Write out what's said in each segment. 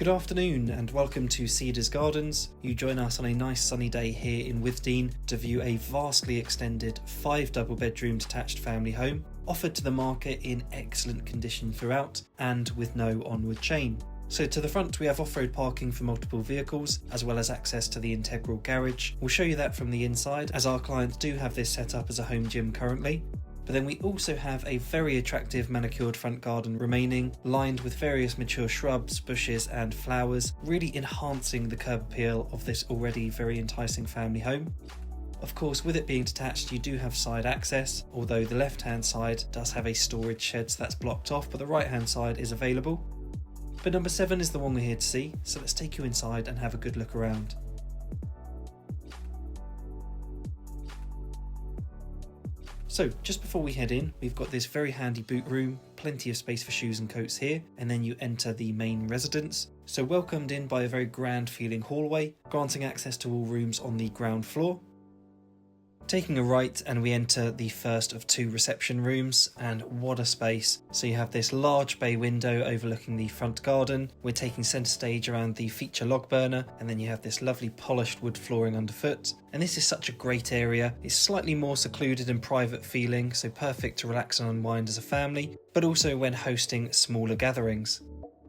Good afternoon and welcome to Cedars Gardens. You join us on a nice sunny day here in Withdean to view a vastly extended 5 double bedroom detached family home offered to the market in excellent condition throughout and with no onward chain. So to the front we have off-road parking for multiple vehicles as well as access to the integral garage. We'll show you that from the inside as our clients do have this set up as a home gym currently. But then we also have a very attractive manicured front garden remaining, lined with various mature shrubs, bushes and flowers, really enhancing the curb appeal of this already very enticing family home. Of course, with it being detached, you do have side access, although the left-hand side does have a storage shed, so that's blocked off, but the right-hand side is available. But number 7 is the one we're here to see, so let's take you inside and have a good look around. So just before we head in, we've got this very handy boot room, plenty of space for shoes and coats here, and then you enter the main residence. So welcomed in by a very grand feeling hallway, granting access to all rooms on the ground floor. Taking a right and we enter the first of 2 reception rooms, and what a space. So you have this large bay window overlooking the front garden. We're taking centre stage around the feature log burner, and then you have this lovely polished wood flooring underfoot. And this is such a great area. It's slightly more secluded and private feeling, so perfect to relax and unwind as a family, but also when hosting smaller gatherings.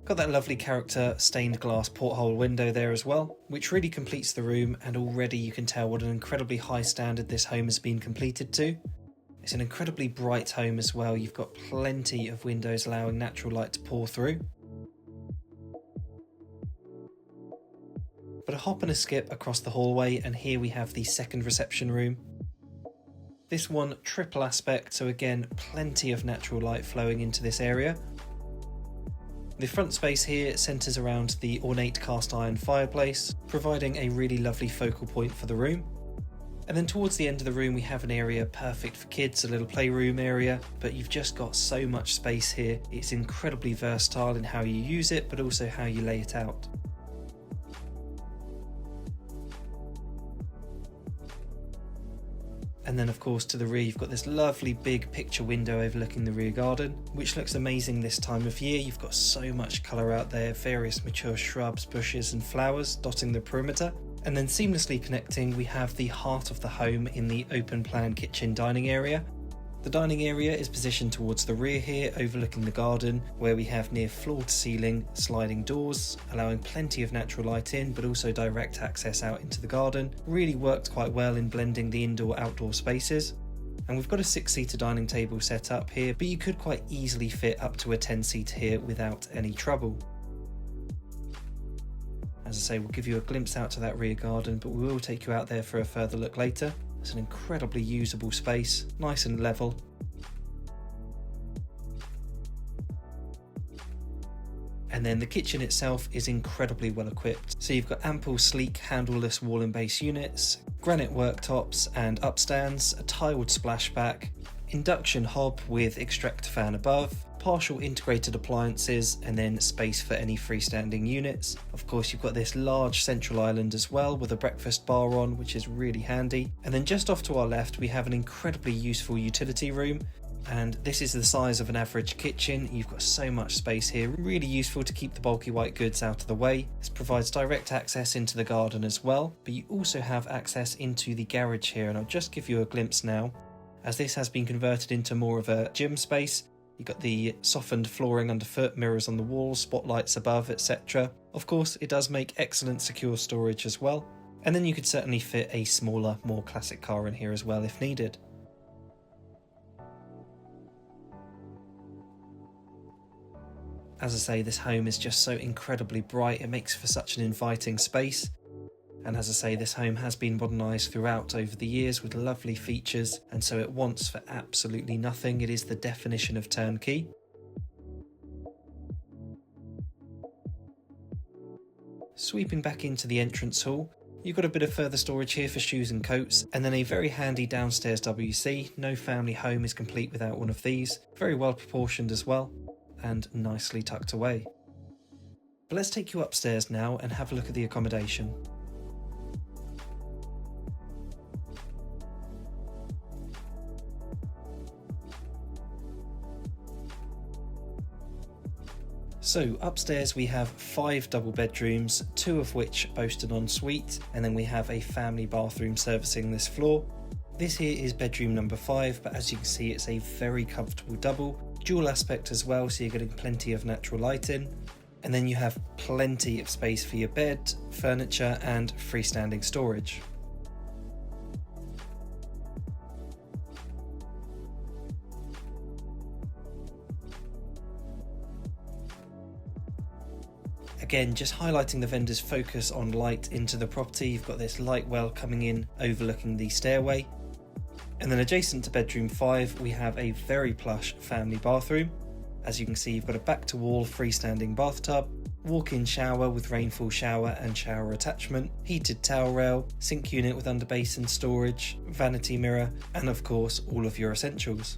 Got that lovely character stained glass porthole window there as well, which really completes the room, and already you can tell what an incredibly high standard this home has been completed to. It's an incredibly bright home as well. You've got plenty of windows allowing natural light to pour through. But a hop and a skip across the hallway, and here we have the second reception room. This one triple aspect, so again plenty of natural light flowing into this area. The front space here centres around the ornate cast iron fireplace, providing a really lovely focal point for the room. And then towards the end of the room we have an area perfect for kids, a little playroom area, but you've just got so much space here. It's incredibly versatile in how you use it, but also how you lay it out. And then of course to the rear you've got this lovely big picture window overlooking the rear garden, which looks amazing this time of year. You've got so much colour out there, various mature shrubs, bushes and flowers dotting the perimeter. And then seamlessly connecting we have the heart of the home in the open plan kitchen dining area. The dining area is positioned towards the rear here, overlooking the garden, where we have near floor to ceiling sliding doors, allowing plenty of natural light in, but also direct access out into the garden. Really worked quite well in blending the indoor-outdoor spaces. And we've got a 6-seater dining table set up here, but you could quite easily fit up to a 10-seater here without any trouble. As I say, we'll give you a glimpse out to that rear garden, but we will take you out there for a further look later. It's an incredibly usable space, nice and level. And then the kitchen itself is incredibly well equipped. So you've got ample sleek handleless wall and base units, granite worktops and upstands, a tiled splashback, induction hob with extractor fan above, partial integrated appliances, and then space for any freestanding units. Of course you've got this large central island as well with a breakfast bar on, which is really handy. And then just off to our left we have an incredibly useful utility room, and this is the size of an average kitchen. You've got so much space here, really useful to keep the bulky white goods out of the way. This provides direct access into the garden as well, but you also have access into the garage here, and I'll just give you a glimpse now. As this has been converted into more of a gym space, you've got the softened flooring underfoot, mirrors on the walls, spotlights above, etc. Of course, it does make excellent secure storage as well. And then you could certainly fit a smaller, more classic car in here as well if needed. As I say, this home is just so incredibly bright, it makes for such an inviting space. And as I say, this home has been modernised throughout over the years with lovely features, and so it wants for absolutely nothing. It is the definition of turnkey. Sweeping back into the entrance hall, you've got a bit of further storage here for shoes and coats, and then a very handy downstairs WC. No family home is complete without one of these. Very well proportioned as well, and nicely tucked away. But let's take you upstairs now and have a look at the accommodation. So upstairs we have 5 double bedrooms, 2 of which boast an ensuite, and then we have a family bathroom servicing this floor. This here is bedroom number 5, but as you can see it's a very comfortable double, dual aspect as well, so you're getting plenty of natural light in. And then you have plenty of space for your bed, furniture and freestanding storage. Again, just highlighting the vendor's focus on light into the property. You've got this light well coming in overlooking the stairway. And then adjacent to bedroom 5 we have a very plush family bathroom. As you can see, you've got a back to wall freestanding bathtub, walk-in shower with rainfall shower and shower attachment, heated towel rail, sink unit with under basin storage, vanity mirror, and of course all of your essentials.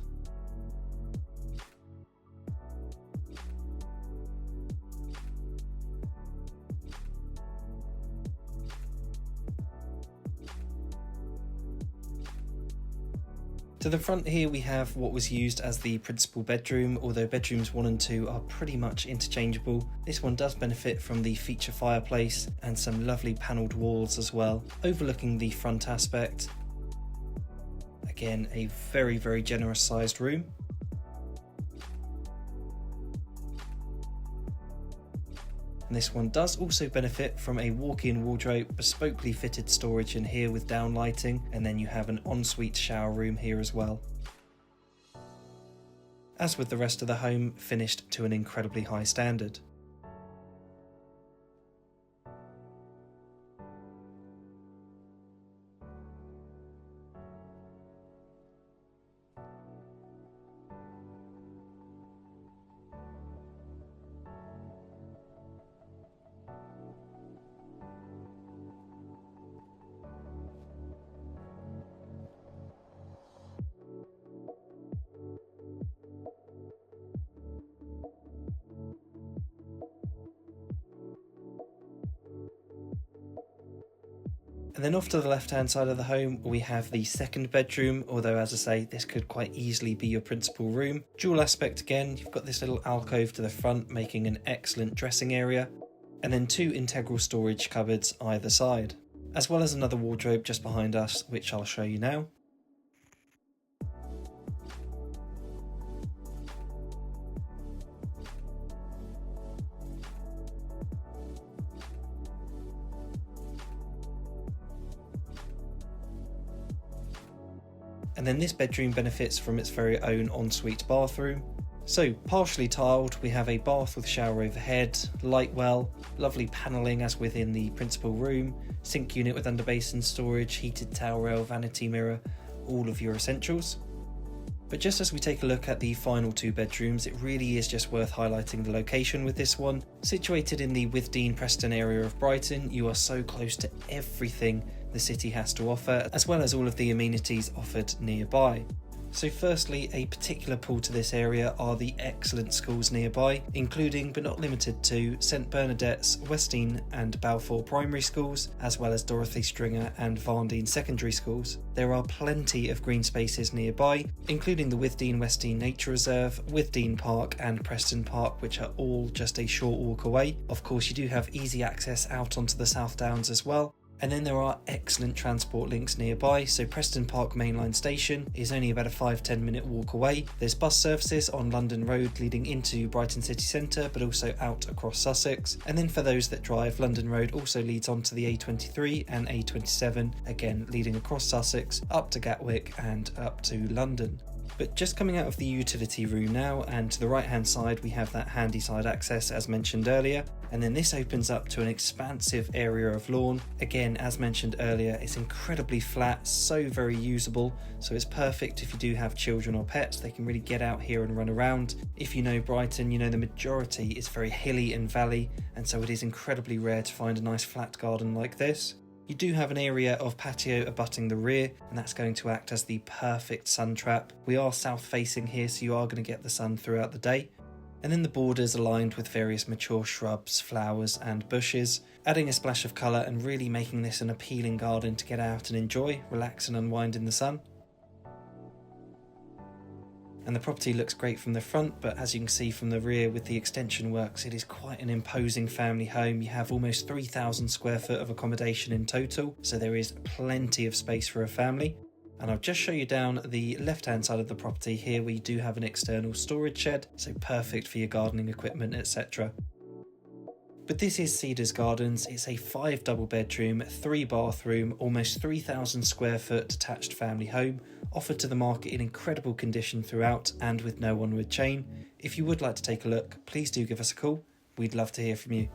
To the front here we have what was used as the principal bedroom, although bedrooms 1 and 2 are pretty much interchangeable. This one does benefit from the feature fireplace and some lovely panelled walls as well, overlooking the front aspect. Again, a very generous sized room. And this one does also benefit from a walk-in wardrobe, bespokely fitted storage in here with down lighting, and then you have an ensuite shower room here as well. As with the rest of the home, finished to an incredibly high standard. And then off to the left hand side of the home we have the second bedroom, although as I say this could quite easily be your principal room. Dual aspect again, you've got this little alcove to the front making an excellent dressing area, and then 2 integral storage cupboards either side, as well as another wardrobe just behind us which I'll show you now. And then this bedroom benefits from its very own ensuite bathroom. So partially tiled, we have a bath with shower overhead, light well, lovely panelling as within the principal room, sink unit with under basin storage, heated towel rail, vanity mirror, all of your essentials. But just as we take a look at the final 2 bedrooms, it really is just worth highlighting the location with this one. Situated in the Withdean Preston area of Brighton, you are so close to everything the city has to offer, as well as all of the amenities offered nearby. So firstly, a particular pull to this area are the excellent schools nearby, including but not limited to St Bernadette's, Westdean and Balfour primary schools, as well as Dorothy Stringer and Varndean secondary schools. There are plenty of green spaces nearby, including the Withdean Westdean Nature Reserve, Withdean Park and Preston Park, which are all just a short walk away. Of course, you do have easy access out onto the South Downs as well. And then there are excellent transport links nearby, so Preston Park mainline station is only about a 5-10 minute walk away. There's bus services on London Road leading into Brighton city centre, but also out across Sussex. And then for those that drive, London Road also leads onto the A23 and A27, again leading across Sussex, up to Gatwick and up to London. But just coming out of the utility room now, and to the right hand side we have that handy side access as mentioned earlier, and then this opens up to an expansive area of lawn. Again, as mentioned earlier, it's incredibly flat, so very usable, so it's perfect if you do have children or pets. They can really get out here and run around. If you know Brighton, you know the majority is very hilly and valley, and so it is incredibly rare to find a nice flat garden like this. You do have an area of patio abutting the rear, and that's going to act as the perfect sun trap. We are south facing here, so you are going to get the sun throughout the day. And then the borders aligned with various mature shrubs, flowers and bushes, adding a splash of colour and really making this an appealing garden to get out and enjoy, relax and unwind in the sun. And the property looks great from the front, but as you can see from the rear with the extension works, it is quite an imposing family home. You have almost 3,000 square foot of accommodation in total, so there is plenty of space for a family. And I'll just show you down the left hand side of the property. Here we do have an external storage shed, so perfect for your gardening equipment, etc. But this is Cedars Gardens. It's a 5 double bedroom, 3 bathroom, almost 3,000 square foot detached family home, offered to the market in incredible condition throughout and with no onward chain. If you would like to take a look, please do give us a call. We'd love to hear from you.